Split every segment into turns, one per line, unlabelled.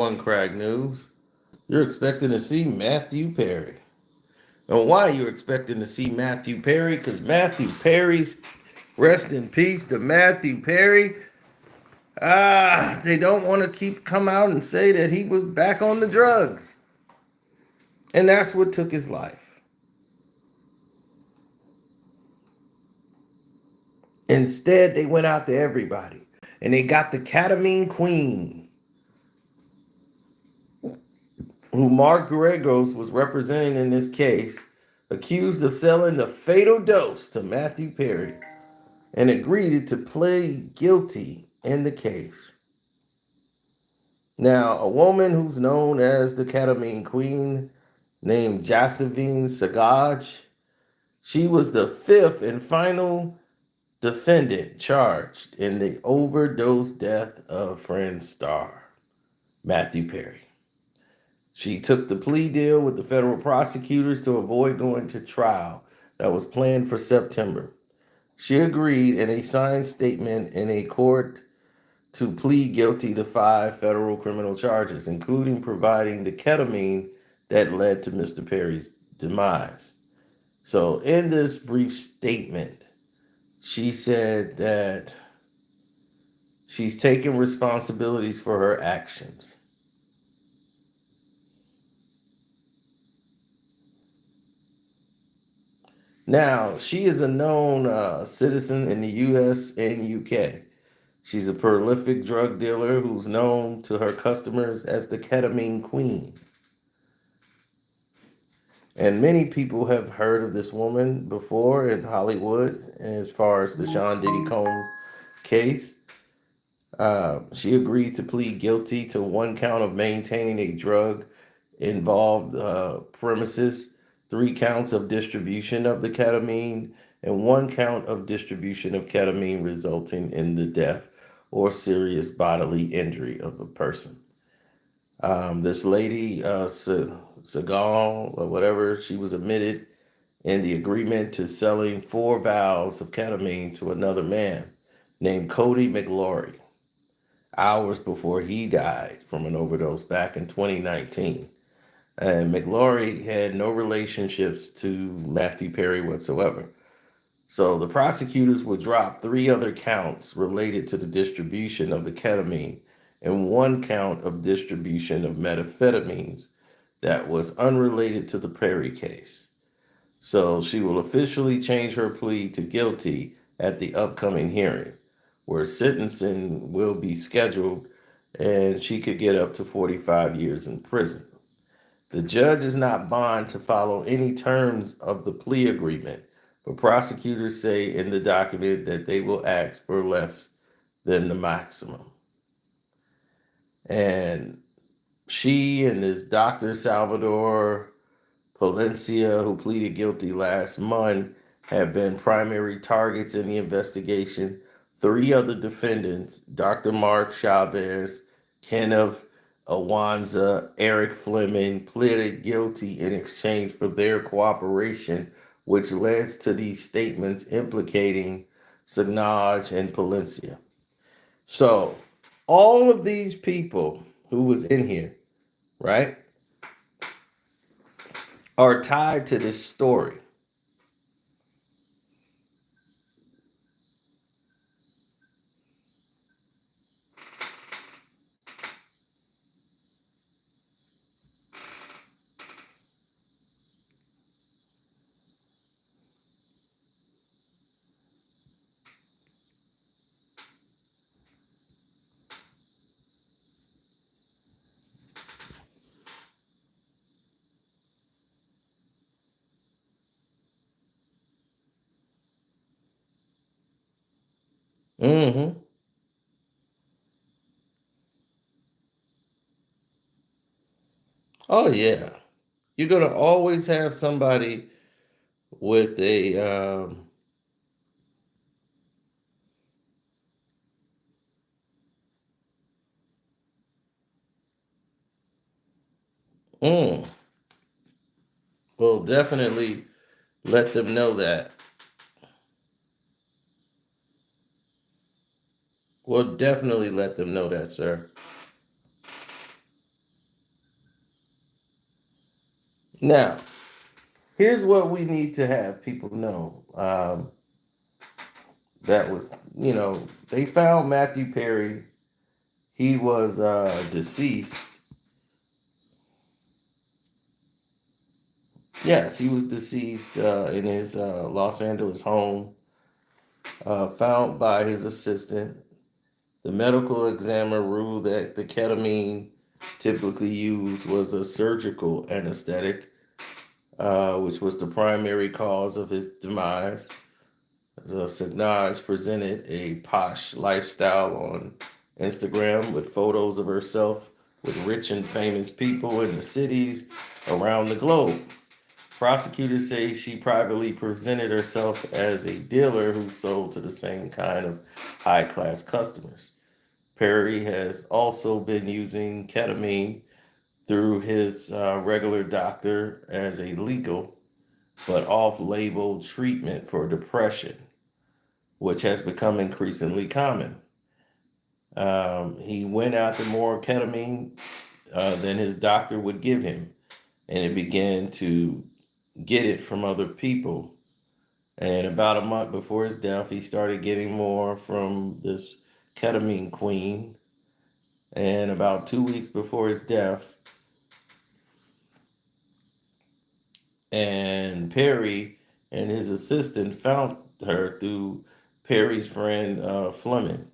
One crack news. You're expecting to see Mathew Perry. And why you're expecting to see Mathew Perry? Because Mathew Perry's rest in peace to Mathew Perry. They don't want to come out and say that he was back on the drugs. And that's what took his life. Instead, they went out to everybody. And they got the Ketamine Queen, who Mark Gregoros was representing in this case, accused of selling the fatal dose to Mathew Perry and agreed to plead guilty in the case. Now, a woman who's known as the Ketamine Queen, named Josephine Sagaj, she was the fifth and final defendant charged in the overdose death of friend star Mathew Perry. She took the plea deal with the federal prosecutors to avoid going to trial that was planned for September. She agreed in a signed statement in a court to plead guilty to 5 federal criminal charges, including providing the ketamine that led to Mr. Perry's demise. So, in this brief statement, she said that she's taking responsibilities for her actions. Now, she is a known citizen in the US and UK. She's a prolific drug dealer who's known to her customers as the Ketamine Queen. And many people have heard of this woman before in Hollywood as far as the Sean Diddy Combs case. She agreed to plead guilty to 1 count of maintaining a drug involved premises, 3 counts of distribution of the ketamine, and 1 count of distribution of ketamine resulting in the death or serious bodily injury of a person. This lady, Segal, or whatever, she was admitted in the agreement to selling 4 vials of ketamine to another man named Cody McLaury hours before he died from an overdose back in 2019. And McLaury had no relationships to Mathew Perry whatsoever. So the prosecutors would drop 3 other counts related to the distribution of the ketamine and 1 count of distribution of methamphetamines that was unrelated to the Perry case. So she will officially change her plea to guilty at the upcoming hearing, where sentencing will be scheduled and she could get up to 45 years in prison. The judge is not bound to follow any terms of the plea agreement, but prosecutors say in the document that they will ask for less than the maximum. And she and this Dr. Salvador Palencia, who pleaded guilty last month, have been primary targets in the investigation. 3 other defendants, Dr. Mark Chavez, Kenneth Awanza, Eric Fleming, pleaded guilty in exchange for their cooperation, which led to these statements implicating Signage and Palencia. So, all of these people who was in here, right, are tied to this story. Mm-hmm. Oh yeah, you're gonna always have somebody with a mm, will definitely let them know that. We'll definitely let them know that, sir. Now, here's what we need to have people know. That was, they found Mathew Perry. He was deceased. Yes, he was deceased in his Los Angeles home, found by his assistant. The medical examiner ruled that the ketamine typically used was a surgical anesthetic, which was the primary cause of his demise. The Signage presented a posh lifestyle on Instagram with photos of herself with rich and famous people in the cities around the globe. Prosecutors say she privately presented herself as a dealer who sold to the same kind of high class customers. Perry has also been using ketamine through his regular doctor as a legal but off label treatment for depression, which has become increasingly common. He went after more ketamine than his doctor would give him, and it began to get it from other people. And about a month before his death, he started getting more from this Ketamine Queen. And about 2 weeks before his death, and Perry and his assistant found her through Perry's friend Fleming.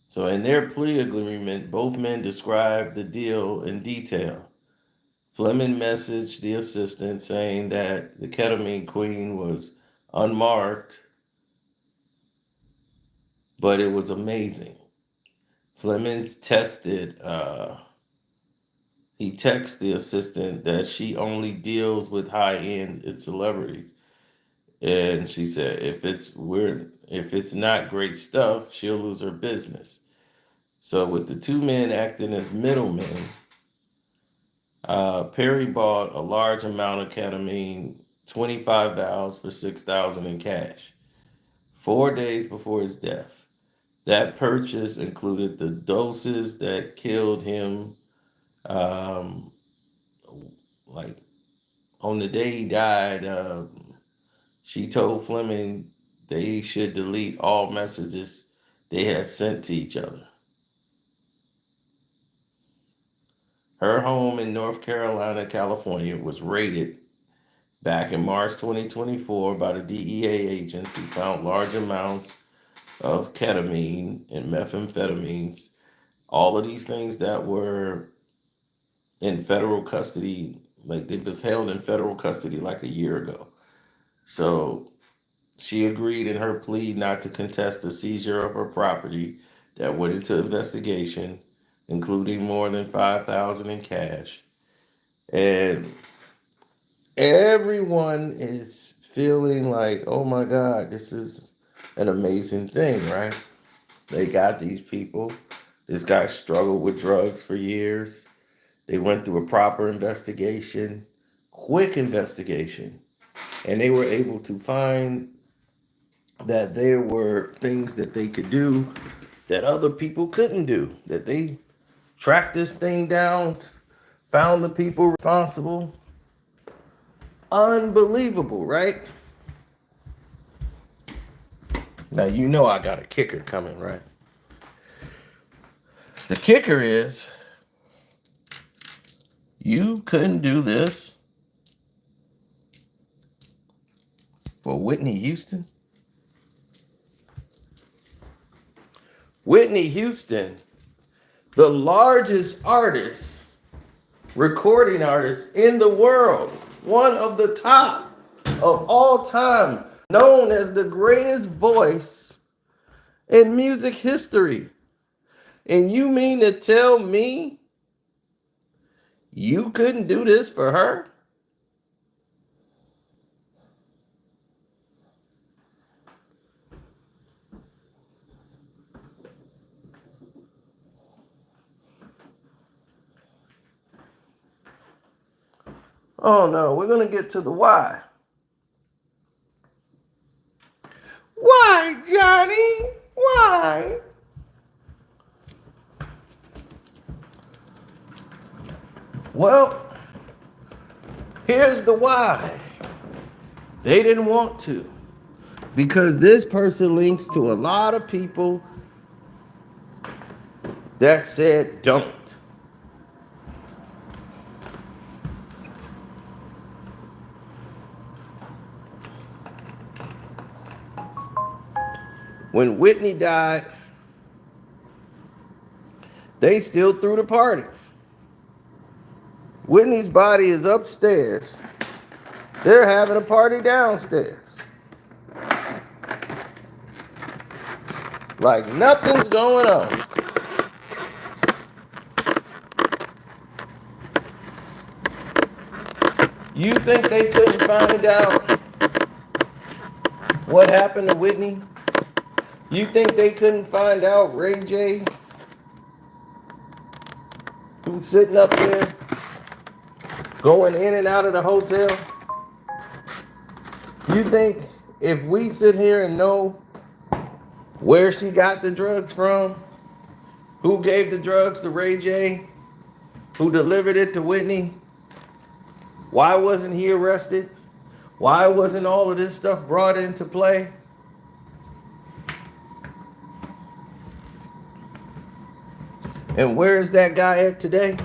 So, in their plea agreement, both men described the deal in detail. Fleming messaged the assistant saying that the Ketamine Queen was unmarked, but it was amazing. Fleming he texted the assistant that she only deals with high end celebrities. And she said if it's not great stuff, she'll lose her business. So with the two men acting as middlemen, Perry bought a large amount of ketamine, 25 vials for 6,000 in cash, 4 days before his death. That purchase included the doses that killed him. Um, like on the day he died, she told Fleming they should delete all messages they had sent to each other. Her home in North Carolina, California was raided back in March 2024 by the DEA agents who found large amounts of ketamine and methamphetamines, all of these things that were in federal custody, like they was held in federal custody like a year ago. So she agreed in her plea not to contest the seizure of her property that went into investigation, including more than 5,000 in cash. And everyone is feeling like, oh my God, this is an amazing thing, right? They got these people. This guy struggled with drugs for years. They went through a proper investigation, quick investigation, and they were able to find that there were things that they could do that other people couldn't do. That they tracked this thing down, found the people responsible. Unbelievable, right? Now, you know I got a kicker coming, right? The kicker is you couldn't do this for Whitney Houston. Whitney Houston, the largest artist, recording artist in the world, one of the top of all time, known as the greatest voice in music history. And you mean to tell me you couldn't do this for her? Oh no, we're going to get to the why. Why, Johnny? Why? Well, Here's the why. They didn't want to. Because this person links to a lot of people that said don't. When Whitney died, they still threw the party. Whitney's body is upstairs. They're having a party downstairs. Like nothing's going on. You think they couldn't find out what happened to Whitney? You think they couldn't find out Ray J, who's sitting up there going in and out of the hotel? You think if we sit here and know where she got the drugs from, who gave the drugs to Ray J, who delivered it to Whitney, why wasn't he arrested? Why wasn't all of this stuff brought into play? And where is that guy at today?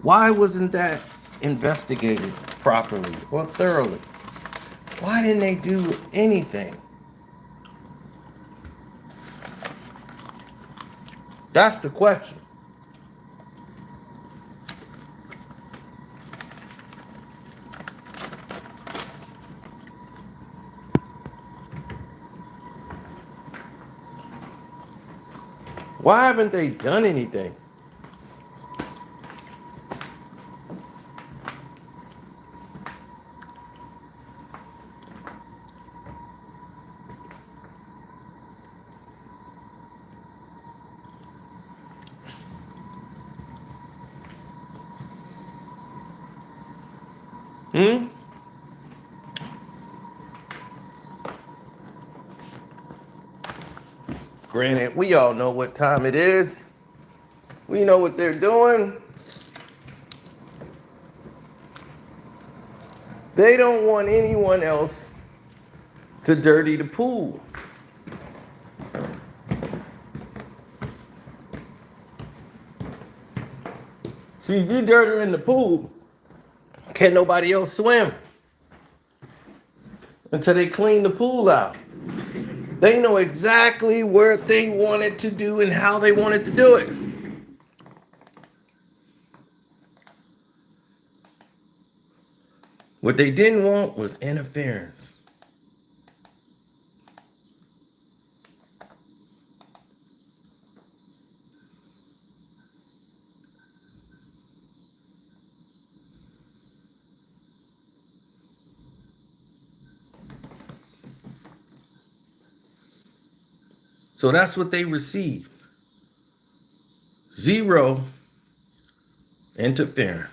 Why wasn't that investigated properly or thoroughly? Why didn't they do anything? That's the question. Why haven't they done anything? Granted, we all know what time it is. We know what they're doing. They don't want anyone else to dirty the pool. See, if you dirty in the pool, can't nobody else swim until they clean the pool out. They know exactly what they wanted to do and how they wanted to do it. What they didn't want was interference. So that's what they received. Zero interference.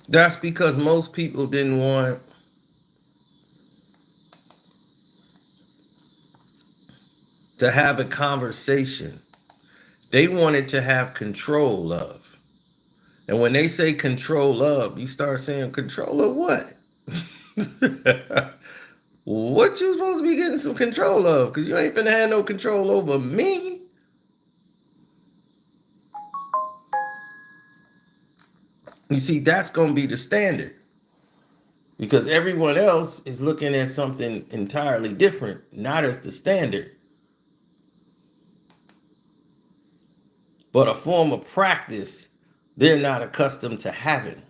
That's because most people didn't want to have a conversation. They wanted to have control of. And when they say control of, you start saying control of what? What you supposed to be getting some control of? Because you ain't finna have no control over me. You see, that's going to be the standard. Because everyone else is looking at something entirely different, not as the standard, but a form of practice they're not accustomed to having.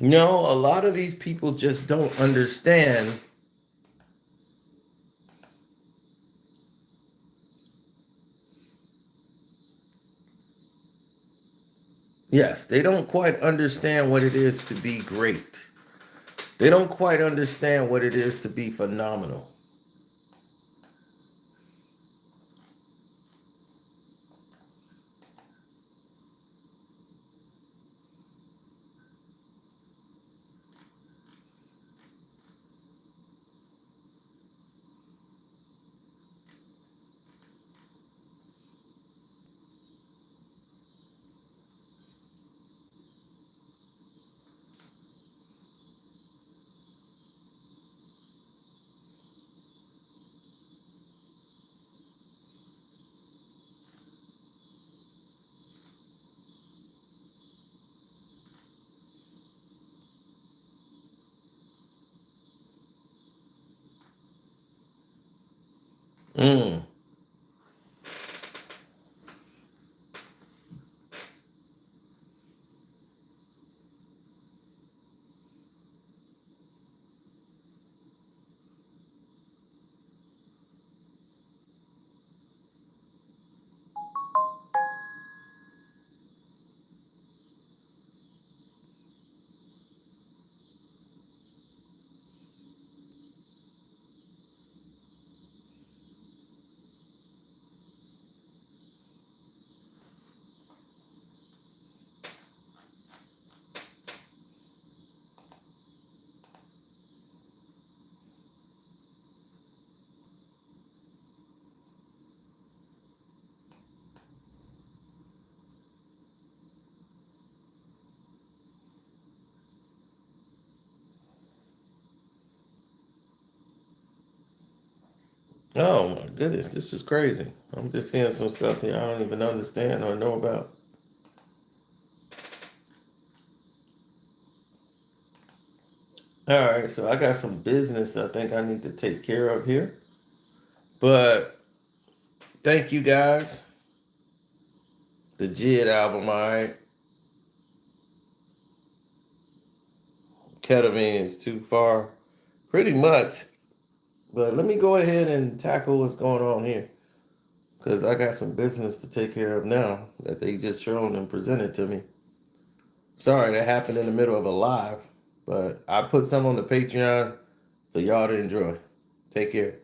No, a lot of these people just don't understand. Yes, they don't quite understand what it is to be great. They don't quite understand what it is to be phenomenal. Mm. Oh my goodness, this is crazy. I'm just seeing some stuff here I don't even understand or know about. All right, so I got some business I think I need to take care of here. But thank you guys. The JID album, all right. Ketamine is too far. Pretty much. But let me go ahead and tackle what's going on here. Because I got some business to take care of now that they just shown and presented to me. Sorry that happened in the middle of a live. But I put some on the Patreon for y'all to enjoy. Take care.